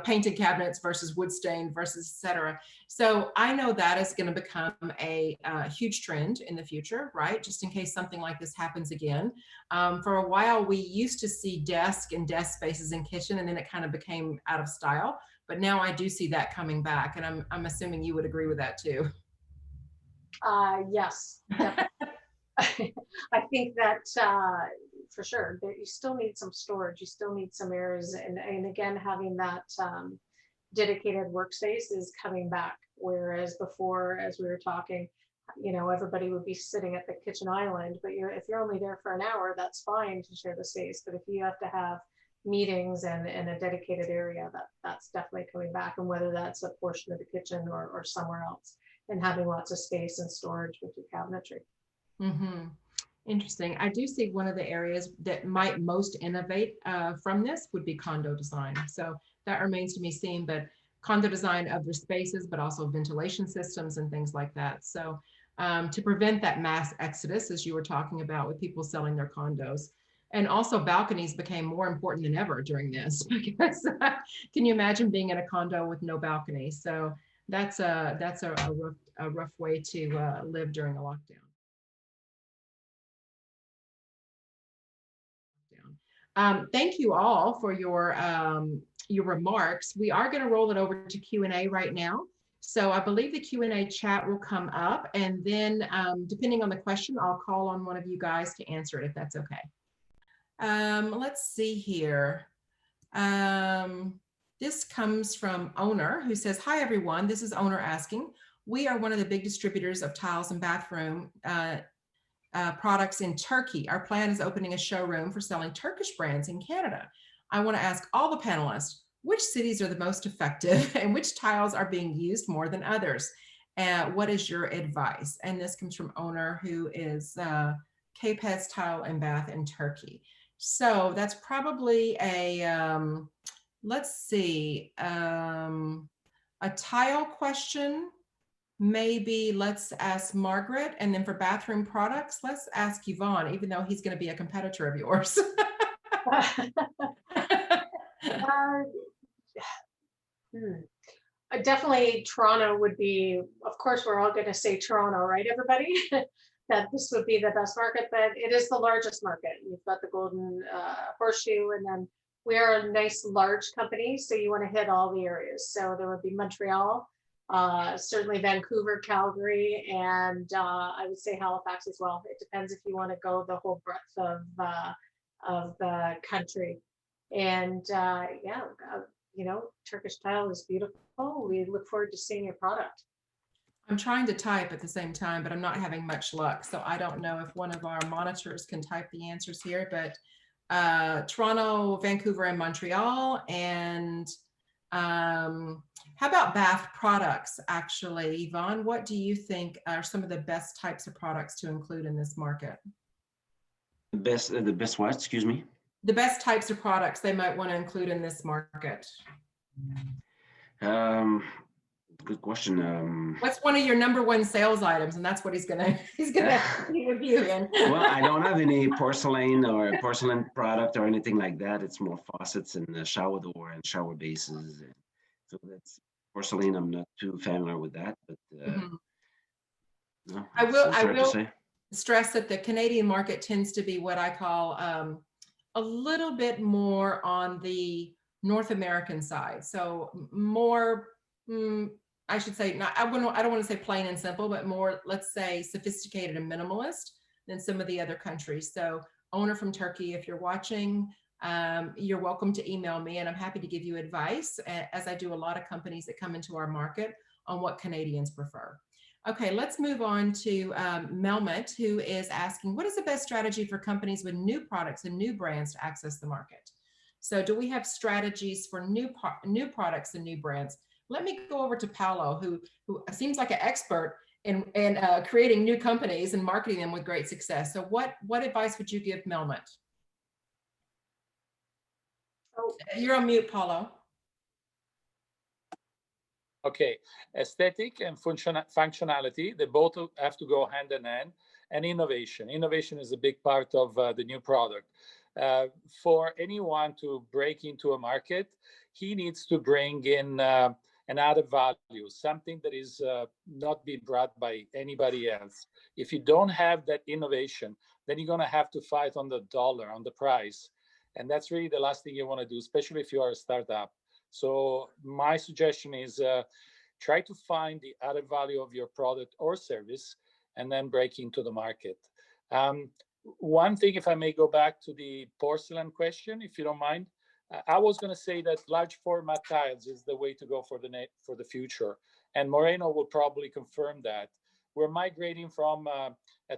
painted cabinets versus wood stained versus etc. So I know that is going to become a huge trend in the future, right? Just in case something like this happens again. For a while, we used to see desk and desk spaces in kitchen, and then it kind of became out of style. But now I do see that coming back, and I'm assuming you would agree with that too. Yes, I think that for sure, you still need some storage, you still need some areas, and again, having that dedicated workspace is coming back. Whereas before, as we were talking, everybody would be sitting at the kitchen island, but if you're only there for an hour, that's fine to share the space. But if you have to have meetings and a dedicated area, that's definitely coming back. And whether that's a portion of the kitchen or somewhere else, and having lots of space and storage with your cabinetry. Interesting. I do see one of the areas that might most innovate from this would be condo design. So that remains to be seen, but condo design of their spaces, but also ventilation systems and things like that. So to prevent that mass exodus, as you were talking about with people selling their condos. And also balconies became more important than ever during this, because can you imagine being in a condo with no balcony? So that's a a rough way to live during a lockdown. Thank you all for your remarks. We are going to roll it over to Q&A right now. So I believe the Q&A chat will come up, and then depending on the question, I'll call on one of you guys to answer it if that's okay. Let's see here. This comes from Owner, who says, "Hi everyone, this is Owner asking. We are one of the big distributors of tiles and bathroom products in Turkey. Our plan is opening a showroom for selling Turkish brands in Canada. I want to ask all the panelists, which cities are the most effective and which tiles are being used more than others? What is your advice?" And this comes from Owner, who is KPES Tile and Bath in Turkey. So that's probably a, let's see, a tile question. Maybe let's ask Margaret, and then for bathroom products, let's ask Yvan, even though he's going to be a competitor of yours. Definitely Toronto would be, of course, we're all going to say Toronto, right, everybody? That this would be the best market, but it is the largest market. You've got the golden horseshoe, and then we are a nice large company, so you want to hit all the areas. So there would be Montreal, certainly Vancouver, Calgary, and I would say Halifax as well. It depends if you want to go the whole breadth of the country. And yeah, you know, Turkish tile is beautiful. We look forward to seeing your product. I'm trying to type at the same time, but I'm not having much luck. So I don't know if one of our monitors can type the answers here, but Toronto, Vancouver, and Montreal. And how about bath products, actually? Yvan, what do you think are some of the best types of products to include in this market? The best what? Excuse me? The best types of products they might want to include in this market. Good question. What's one of your #1 sales items? And that's what he's gonna review in. Well, I don't have any porcelain or porcelain product or anything like that. It's more faucets and shower door and shower bases. So that's porcelain. I'm not too familiar with that, but no, I will say. Stress that the Canadian market tends to be what I call a little bit more on the North American side. So more, I should say, not, I don't want to say plain and simple, but more, let's say, sophisticated and minimalist than some of the other countries. So Owner from Turkey, if you're watching, you're welcome to email me, and I'm happy to give you advice, as I do a lot of companies that come into our market, on what Canadians prefer. Okay, let's move on to Melmot, who is asking, what is the best strategy for companies with new products and new brands to access the market? So do we have strategies for new products and new brands? Let me go over to Paolo, who seems like an expert in creating new companies and marketing them with great success. So what advice would you give Melmot? Oh, you're on mute, Paolo. Okay, aesthetic and functionality, they both have to go hand in hand, and innovation. Innovation is a big part of the new product. For anyone to break into a market, he needs to bring in an added value, something that is not being brought by anybody else. If you don't have that innovation, then you're going to have to fight on the dollar, on the price. And that's really the last thing you want to do, especially if you are a startup. So my suggestion is try to find the added value of your product or service and then break into the market. One thing, if I may go back to the porcelain question, if you don't mind, I was going to say that large format tiles is the way to go for the future. And Moreno will probably confirm that. We're migrating from a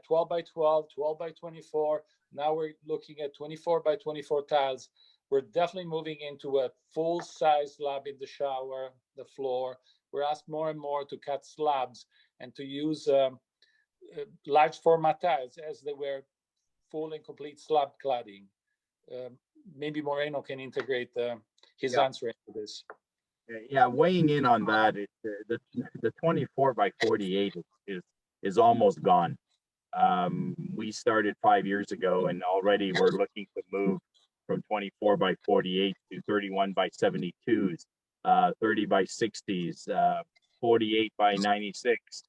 12 by 12, 12 by 24. Now we're looking at 24 by 24 tiles. We're definitely moving into a full-size slab in the shower, the floor. We're asked more and more to cut slabs and to use large format tiles as they were full and complete slab cladding. Maybe Moreno can integrate his answer into this. Yeah, weighing in on that, the 24 by 48 is almost gone. We started 5 years ago, and already we're looking to move from 24 by 48 to 31 by 72s, 30 by 60s, 48 by 96.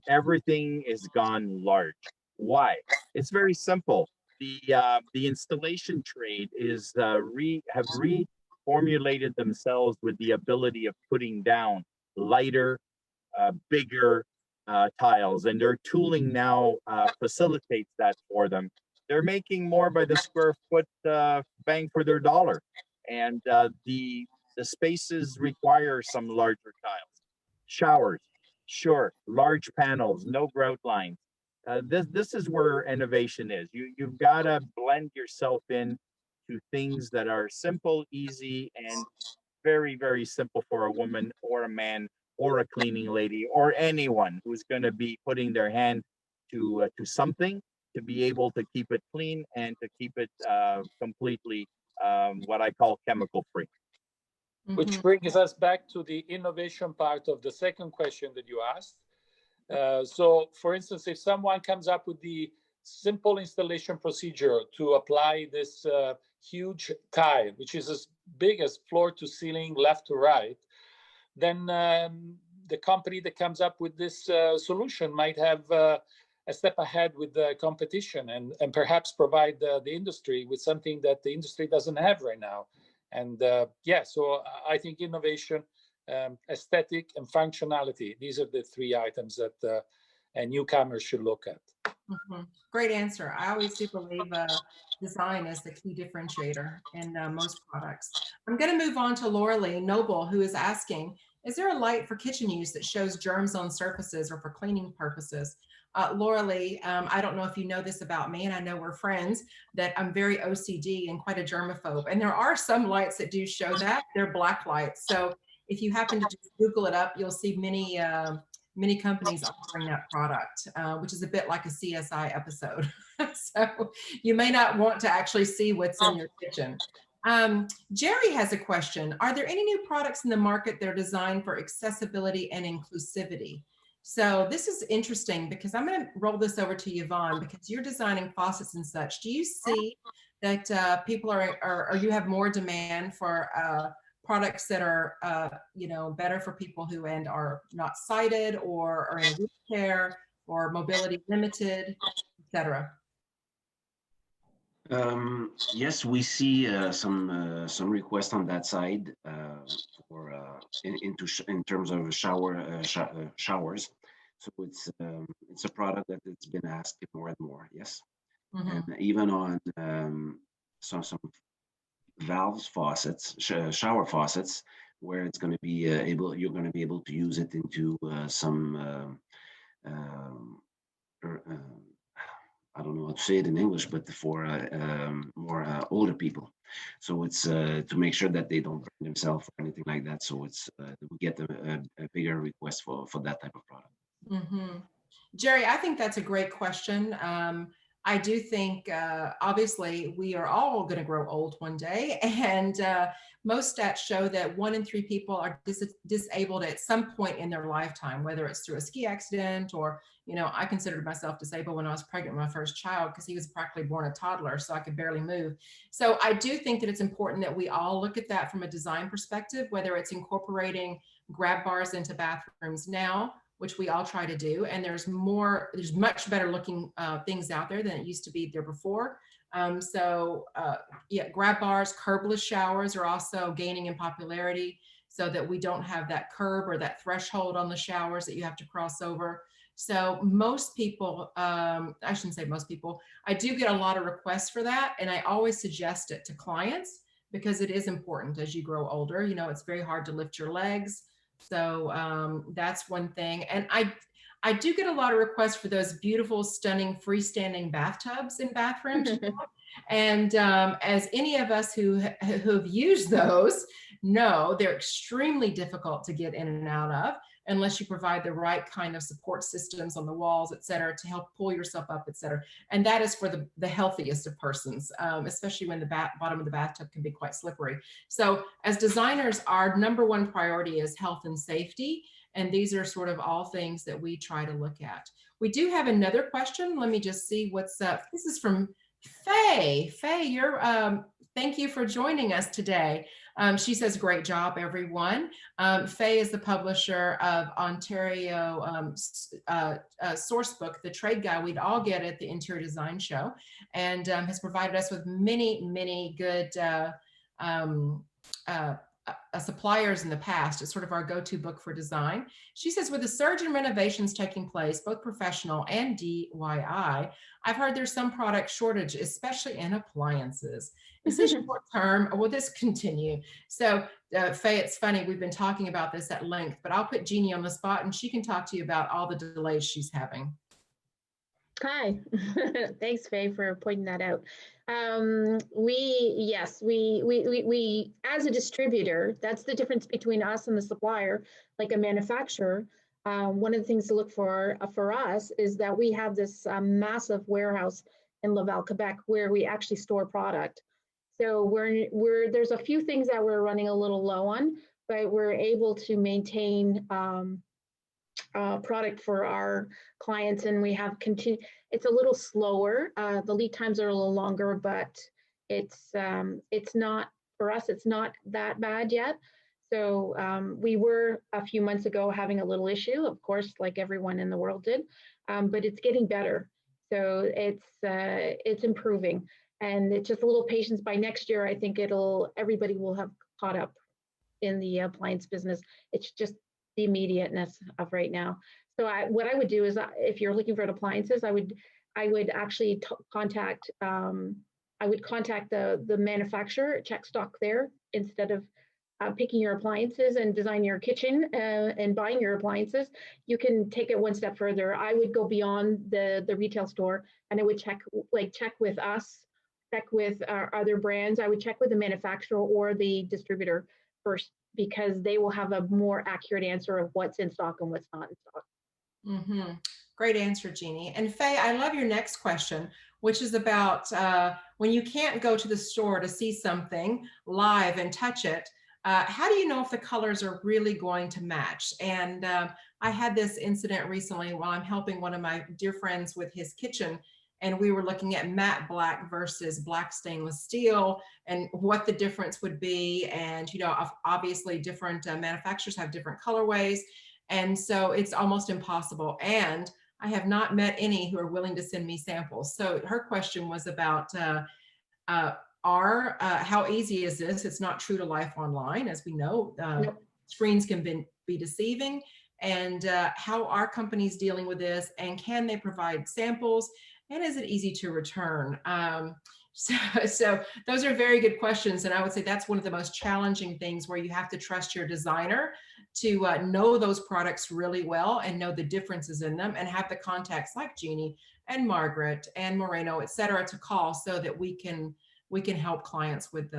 Everything is gone large. Why? It's very simple. The installation trade is have reformulated themselves with the ability of putting down lighter, bigger tiles, and their tooling now facilitates that for them. They're making more by the square foot bang for their dollar, and the spaces require some larger tiles. Showers, sure, large panels, no grout lines. This is where innovation is. You've got to blend yourself in to things that are simple, easy, and very, very simple for a woman or a man or a cleaning lady or anyone who's going to be putting their hand to something, to be able to keep it clean and to keep it completely what I call chemical free. Which brings us back to the innovation part of the second question that you asked. So, for instance, if someone comes up with the simple installation procedure to apply this huge tile, which is as big as floor to ceiling, left to right, then the company that comes up with this solution might have a step ahead with the competition and perhaps provide the industry with something that the industry doesn't have right now. And yeah, so I think innovation, aesthetic, and functionality, these are the three items that a newcomer should look at. Great answer. I always do believe design is the key differentiator in most products. I'm going to move on to Laura Noble, who is asking, is there a light for kitchen use that shows germs on surfaces or for cleaning purposes? Laura Lee, I don't know if you know this about me, and I know we're friends, that I'm very OCD and quite a germaphobe. And there are some lights that do show that. They're black lights. So if you happen to just Google it up, you'll see many companies offering that product, which is a bit like a CSI episode. So you may not want to actually see what's in your kitchen. Jerry has a question. Are there any new products in the market that are designed for accessibility and inclusivity? So this is interesting because I'm going to roll this over to Yvan, because you're designing faucets and such. Do you see that people or you have more demand for products that are, better for people who are not sighted or are in a wheelchair or mobility limited, etc.? Yes, we see some requests on that side for in terms of showers. So it's a product that it's been asked more and more. Yes, and even on some valves faucets, shower faucets, where it's going to be you're going to be able to use it into some. I don't know how to say it in English, but for more older people. So it's to make sure that they don't burn themselves or anything like that. So it's we get a bigger request for that type of product. Jerry, I think that's a great question. I do think, obviously, we are all going to grow old one day, and most stats show that 1 in 3 people are disabled at some point in their lifetime, whether it's through a ski accident or, I considered myself disabled when I was pregnant with my first child because he was practically born a toddler, so I could barely move. So I do think that it's important that we all look at that from a design perspective, whether it's incorporating grab bars into bathrooms now, which we all try to do. And there's much better looking things out there than it used to be there before. Yeah, grab bars, curbless showers are also gaining in popularity so that we don't have that curb or that threshold on the showers that you have to cross over. So most people, I shouldn't say most people, I do get a lot of requests for that. And I always suggest it to clients because it is important as you grow older. It's very hard to lift your legs. So that's one thing. And I do get a lot of requests for those beautiful, stunning freestanding bathtubs in bathrooms. And as any of us who've used those know, they're extremely difficult to get in and out of unless you provide the right kind of support systems on the walls, et cetera, to help pull yourself up, et cetera. And that is for the healthiest of persons, especially when the bottom of the bathtub can be quite slippery. So as designers, our number one priority is health and safety. And these are sort of all things that we try to look at. We do have another question. Let me just see what's up. This is from Faye, you're, thank you for joining us today. She says, great job, everyone. Faye is the publisher of Ontario source book, The Trade Guide We'd All Get at the Interior Design Show, and has provided us with many good suppliers in the past. It's sort of our go-to book for design. She says, with the surge in renovations taking place, both professional and DIY, I've heard there's some product shortage, especially in appliances. Is this short term or will this continue? So Faye, it's funny, we've been talking about this at length, but I'll put Jeannie on the spot and she can talk to you about all the delays she's having. Hi, thanks, Faye, for pointing that out. We as a distributor, that's the difference between us and the supplier, like a manufacturer. One of the things to look for us is that we have this massive warehouse in Laval, Quebec, where we actually store product. So there's a few things that we're running a little low on, but we're able to maintain product for our clients, and we have it's a little slower. The lead times are a little longer, but it's not, for us, it's not that bad yet. So we were a few months ago having a little issue, of course, like everyone in the world did, but it's getting better. So it's improving, and it's just a little patience. By next year, I think everybody will have caught up in the appliance business. It's just the immediateness of right now. So what I would do is, if you're looking for appliances, I would actually contact the manufacturer, check stock there, instead of picking your appliances and design your kitchen and buying your appliances. You can take it one step further. I would go beyond the retail store, and I would check with us, check with our other brands. I would check with the manufacturer or the distributor first, because they will have a more accurate answer of what's in stock and what's not in stock. Mm-hmm. Great answer, Jeannie. And Faye, I love your next question, which is about when you can't go to the store to see something live and touch it, how do you know if the colors are really going to match? And I had this incident recently while I'm helping one of my dear friends with his kitchen, and we were looking at matte black versus black stainless steel and what the difference would be. And, obviously different manufacturers have different colorways. And so it's almost impossible. And I have not met any who are willing to send me samples. So her question was about how easy is this? It's not true to life online, as we know. Screens can be deceiving. And how are companies dealing with this? And can they provide samples? And is it easy to return? So those are very good questions. And I would say that's one of the most challenging things, where you have to trust your designer to know those products really well and know the differences in them, and have the contacts like Jeannie and Margaret and Moreno, et cetera, to call, so that we can help clients with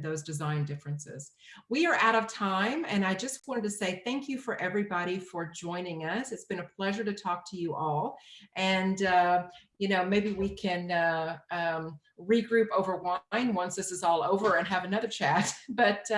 those design differences. We are out of time, and I just wanted to say thank you for everybody for joining us. It's been a pleasure to talk to you all, and maybe we can regroup over wine once this is all over and have another chat. But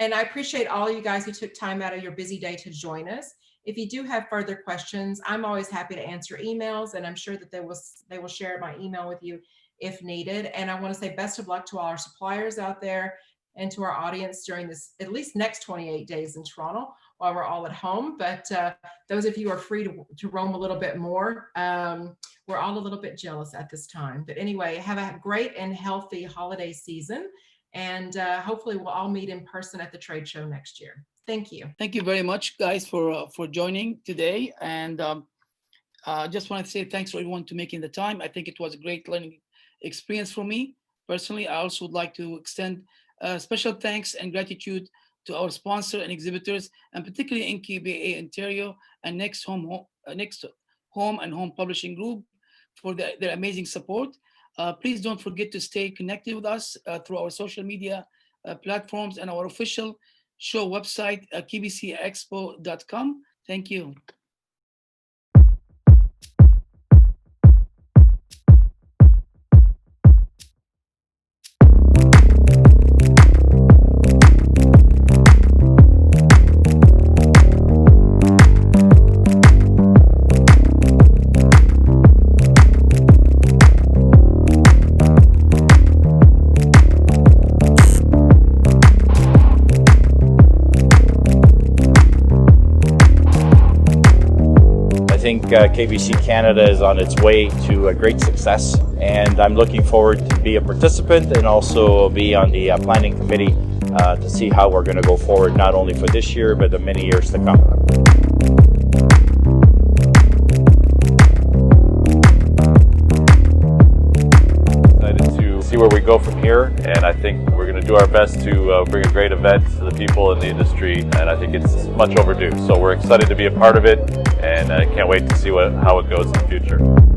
and I appreciate all you guys who took time out of your busy day to join us. If you do have further questions, I'm always happy to answer emails, and I'm sure that they will share my email with you if needed. And I want to say best of luck to all our suppliers out there and to our audience during this, at least next 28 days in Toronto while we're all at home. But those of you who are free to roam a little bit more, we're all a little bit jealous at this time. But anyway, have a great and healthy holiday season. And hopefully we'll all meet in person at the trade show next year. Thank you. Thank you very much, guys, for joining today. And just want to say thanks for everyone to making the time. I think it was a great learning experience for me personally. I also would like to extend special thanks and gratitude to our sponsor and exhibitors, and particularly NKBA Ontario and Next Home and Home Publishing Group for their amazing support. Please don't forget to stay connected with us through our social media platforms and our official show website, kbcexpo.com. Thank you. think KBC Canada is on its way to a great success, and I'm looking forward to be a participant and also be on the planning committee to see how we're going to go forward, not only for this year, but the many years to come. See where we go from here, and I think we're going to do our best to bring a great event to the people in the industry, and I think it's much overdue. So we're excited to be a part of it, and I can't wait to see how it goes in the future.